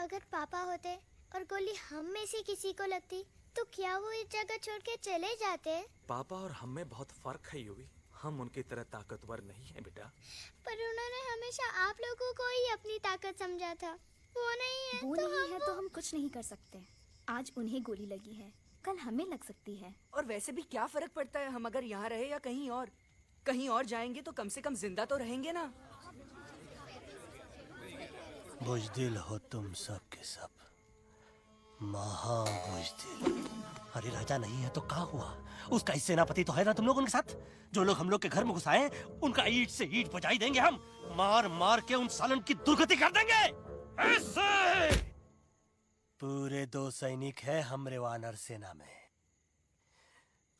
अगर पापा होते और गोली हम में से किसी को लगती तो क्या वो इस जगह छोड़ के चले जाते? पापा और हम में बहुत फर्क है यूवी। हम उनकी तरह ताकतवर नहीं है बेटा। पर उन्होंने हमेशा आप लोगों को ही अपनी ताकत समझा था। वो नहीं है वो तो नहीं है तो हम कुछ नहीं कर सकते। आज उन्हें गोली लगी है, कल हमें लग सकती है। और वैसे भी क्या फर्क पड़ता है हम अगर यहाँ रहे या कहीं और? कहीं और जाएंगे तो कम से कम जिंदा तो रहेंगे ना। बुज़दिल हो तुम सब के सब, महाबुज़दिल। अरे राजा नहीं है तो क्या हुआ? उसका ही सेनापति तो है ना तुम लोग उनके साथ। जो लोग हम लोग के घर में घुसाए उनका ईंट से ईंट बजाई देंगे हम। मार मार के उन सालन की दुर्गति कर देंगे। ऐसे पूरे 2 सैनिक है हमरे वानर सेना में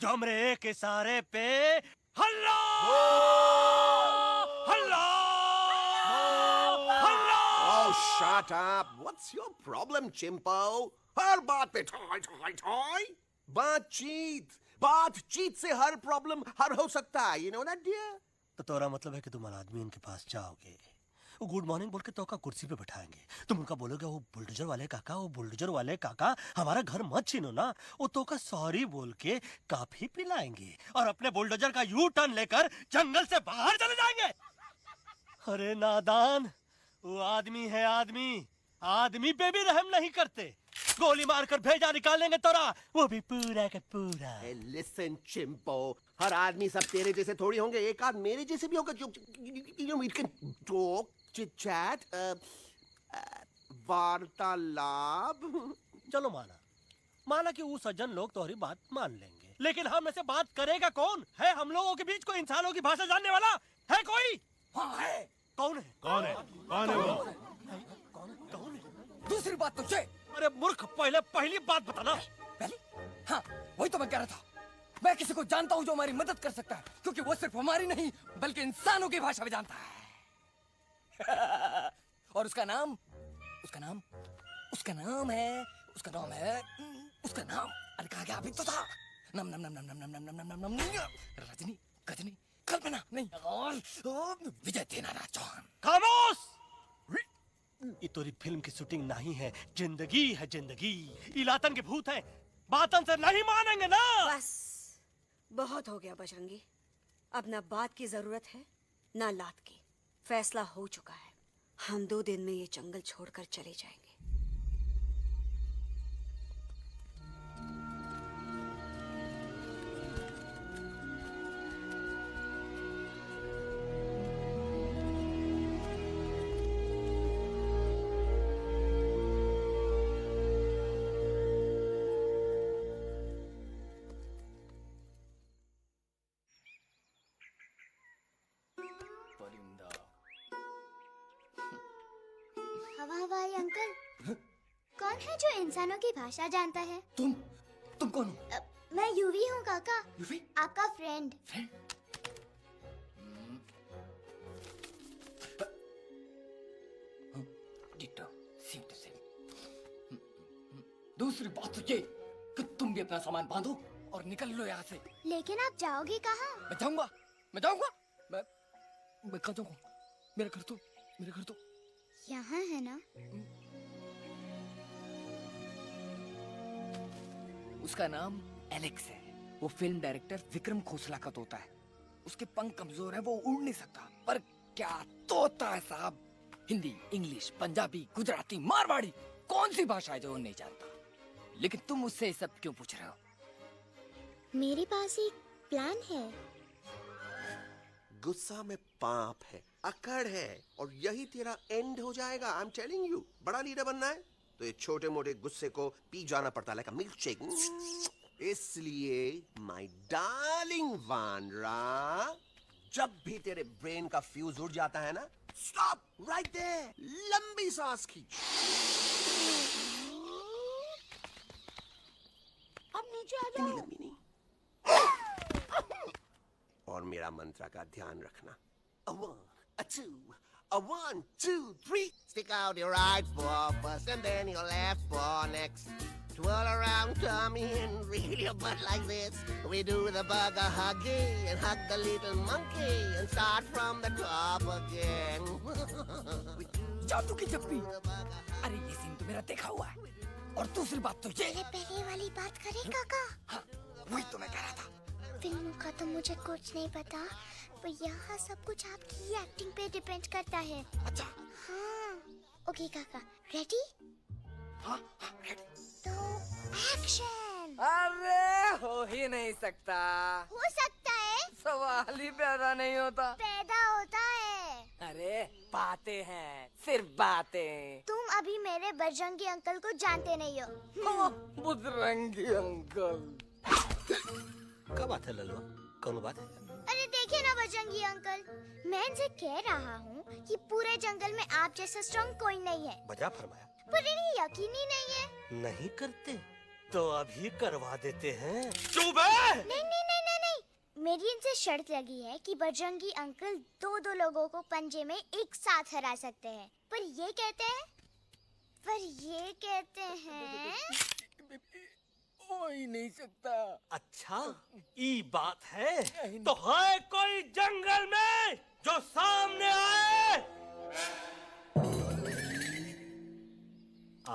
जो हमरे एक इशारे पे हल्ला हल्ला हल्ला। Oh, shut up! What's your problem, चिंपो? हर बात पे ठोय ठोय ठोय। बातचीत से हर प्रॉब्लम हल हो सकता है, you know that dear? तो तोरा मतलब है कि तुम आदमी उनके पास जाओगे, वो गुड मॉर्निंग बोल के तो का कुर्सी पे बैठाएंगे, तुम उनका बोलोगे वो बुलडोजर वाले काका हमारा घर मत छीनो ना, वो तो का सॉरी बोल के काफी पिलाएंगे और अपने बुलडोजर का यू टर्न लेकर जंगल से बाहर चले जाएंगे। अरे नादान, वो आदमी है आदमी पे भी रहम नहीं करते। गोली मारकर भेजा निकालेंगे तोरा, वो भी पूरा का पूरा। Hey, listen, चिंपो, हर आदमी सब तेरे जैसे थोड़ी होंगे, एक आध मेरे जैसे भी होगा जो we can talk, chit chat, वार्तालाप। चलो माना कि वो सज्जन लोग तुम्हारी बात मान लेंगे, लेकिन हम ऐसे बात करेगा कौन? है हम लोगों के बीच कोई इंसानों की भाषा जानने वाला है कोई? हाँ है। कौन है वो? कौन है? दूसरी बात तुझे। अरे मूर्ख, पहली बात बताना। पहले? हाँ, वही तो मैं कह रहा था। मैं किसी को जानता हूँ जो हमारी मदद कर सकता है, क्योंकि वो सिर्फ हमारी नहीं बल्कि इंसानों की भाषा भी जानता है। और उसका नाम है अरे कहा गया अभी तो था। नम नम नम नम नम नम नम नम नम रजनी, गजनी, कल्पना नहीं और विजय देनाराज चौहान। खामोश! ये तोरी फिल्म की शूटिंग नहीं है, जिंदगी है जिंदगी। इलातन के भूत है, बातन से नहीं मानेंगे ना। बस बहुत हो गया बजरंगी, अब ना बात की जरूरत है ना लात की। फैसला हो चुका है, हम 2 दिन में ये जंगल छोड़कर चले जाएंगे। हवाई अंकल, कौन है जो इंसानों की भाषा जानता है? तुम कौन हो? मैं यूवी हूँ काका। यूवी? आपका फ्रेंड। दूसरी बात तो ये कि तुम भी अपना सामान बांधो और निकल लो यहाँ से। लेकिन आप जाओगे कहाँ? मैं जाऊंगा मैं कहाँ जाऊंगा? मेरा घर तो यहाँ है ना? उसका नाम एलेक्स है। वो फिल्म डायरेक्टर विक्रम खोसला का तोता है। उसके पंख कमजोर है, वो उड़ नहीं सकता, पर क्या तोता है साहब। हिंदी, इंग्लिश, पंजाबी, गुजराती, मारवाड़ी, कौन सी भाषा है जो वो नहीं जानता? लेकिन तुम उससे सब क्यों पूछ रहे हो? मेरे पास एक प्लान है। गुस्सा में पाप है, अकड़ है, और यही तेरा एंड हो जाएगा। आई एम टेलिंग यू, बड़ा लीडर बनना है तो ये छोटे मोटे गुस्से को पी जाना पड़ता है, लाइक अ मिल्क शेक। इसलिए माय डार्लिंग वानरा, जब भी तेरे ब्रेन का फ्यूज उड़ जाता है ना, स्टॉप राइट देयर, लंबी सांस खींच। अब नीचे आ जाओ। लंबी नहीं। और मेरा मंत्र का ध्यान रखना। A 1, a 2, a 1, 2, 3. Stick out your right paw first and then your left paw next. Twirl around tummy and reel your butt like this. We do the bugger huggy and hug the little monkey and start from the top again. We do जादू की जप्पी। अरे ये scene तो मेरा देखा हुआ है। और दूसरी बात तो ये, पहले वाली बात करें काका। हाँ, वही तो मैं कह रहा था। फिल्मों का तो मुझे कुछ नहीं पता, पर यहाँ सब कुछ आपकी एक्टिंग पे डिपेंड करता है। अच्छा। हाँ। ओके काका, रेडी? हाँ, रेडी। तो एक्शन। अरे हो ही नहीं सकता। हो सकता है, सवाल ही पैदा नहीं होता। पैदा होता है। अरे बातें हैं, सिर्फ बातें। तुम अभी मेरे बजरंगी अंकल को जानते नहीं हो। बजरंगी अंकल। क्या बात है ललवा, कौन बात है? अरे देखिए ना बजरंगी अंकल, मैं इनसे कह रहा हूँ कि पूरे जंगल में आप जैसा स्ट्रॉन्ग कोई नहीं है, बजा फरमाया। पर इन्हें यकीन ही नहीं है। नहीं करते तो अभी करवा देते हैं। चुप है। नहीं नहीं नहीं नहीं नहीं, मेरी इनसे शर्त लगी है कि बजरंगी अंकल दो लोगों को पंजे में एक साथ हरा सकते हैं, पर ये कहते हैं हो ही नहीं सकता। अच्छा ये बात है, तो है कोई जंगल में जो सामने आए?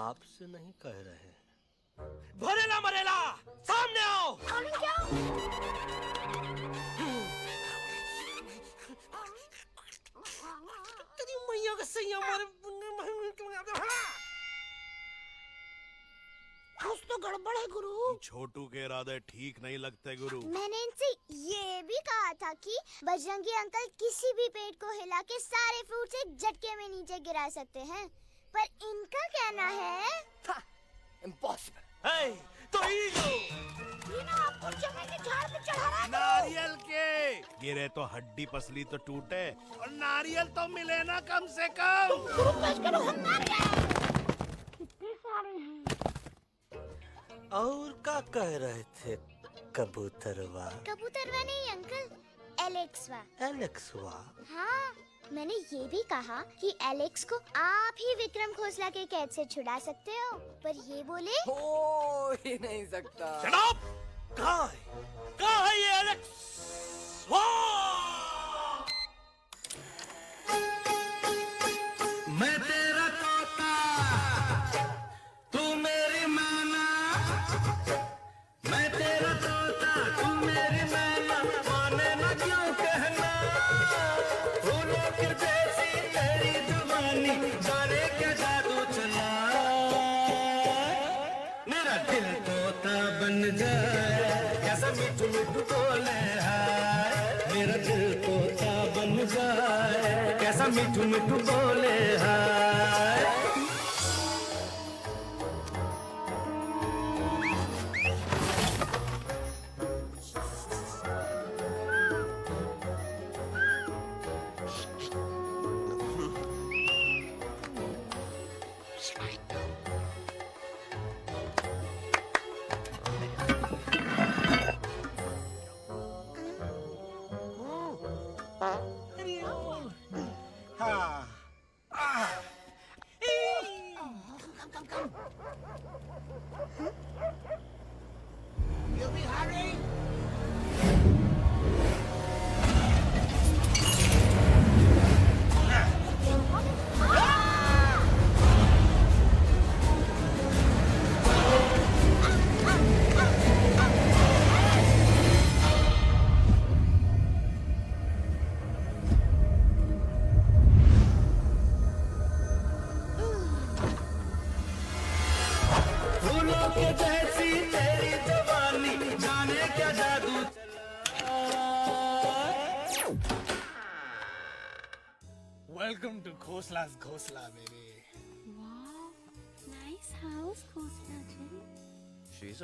आपसे नहीं कह रहे, भरेला मरेला सामने आओ। तेरी मैया का सही हमारे कुछ तो गड़बड़ है गुरु। छोटू के इरादे ठीक नहीं लगते गुरु। मैंने इनसे ये भी कहा था कि बजरंगी अंकल किसी भी पेड़ को हिला के सारे फ्रूट्स एक झटके में नीचे गिरा सकते हैं, पर इनका कहना है इम्पॉसिबल। है तो ये ना आपको चने के झाड़ पे चढ़ा रहा है। नारियल के गिरे तो हड्डी पसली तो टूटे, और नारियल तो मिले ना कम से कम। गुरु पेश करो, हम नारियल कितने सारे हैं। और क्या कह रहे थे कबूतरवा? कबूतरवा नहीं अंकल, एलेक्सवा। एलेक्सवा? हाँ, मैंने ये भी कहा कि एलेक्स को आप ही विक्रम खोसला के कैद से छुड़ा सकते हो, पर ये बोले हो ही नहीं सकता। Shut up! कहाँ है ये एलेक्स? मैं तेरा तोता, तू मेरी मैना। मैं तेरा तोता, तू मेरी मैना। माने ना क्यों कहना, फूलों की जैसी तेरी जवानी। जाने क्या जादू चला, मेरा दिल तोता बन जाए। कैसा मिठू मिठू बोले हाय, मेरा दिल तोता बन जाए। कैसा मिठू मिठू बोले हाय। फूलों के जैसी तेरी जवानी। जाने क्या जादू चला। वेलकम टू खोसला's घोसला baby. Wow, nice house, Khosla ji. She's a